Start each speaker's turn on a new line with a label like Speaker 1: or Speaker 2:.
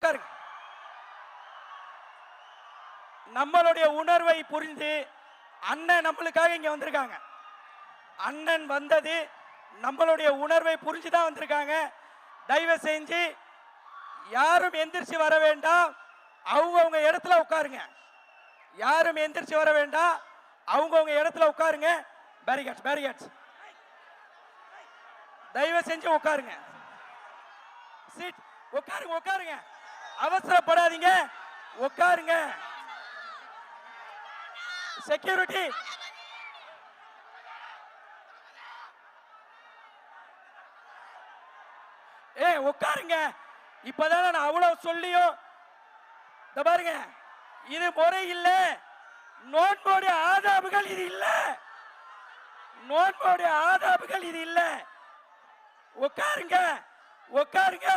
Speaker 1: உட்காருங்க. நம்மளுடைய உணர்வை புரிந்து அண்ணன் நம்மளுக்காக இங்க வந்திருக்காங்க. அண்ணன் வந்தது நம்மளுடைய உணர்வை புரிஞ்சுதான் வந்திருக்காங்க. தயவு செஞ்சு யாரும் எந்திரிச்சு வர வேண்டாம். அவங்கவுங்க இடத்துல உட்காருங்க. யாரும் எந்திரிச்சு வர வேண்டாம். அவங்கவுங்க இடத்துல உட்காருங்க. பேரிகேட்ஸ் பேரிகேட்ஸ் தயவு செஞ்சு உட்காருங்க. சீட் உட்காருங்க உட்காருங்க. அவசரப்படாதீங்க, உட்காருங்க. செக்யூரிட்டி உட்காருங்க. இப்பதானே நான் அவ்வளவு சொல்லியும் பாருங்க, இது முறை இல்ல. நோன்போடைய ஆதாபுகள் இது இல்ல. நோன்போடைய ஆதாபுகள் இது இல்ல. உட்காருங்க உட்காருங்க.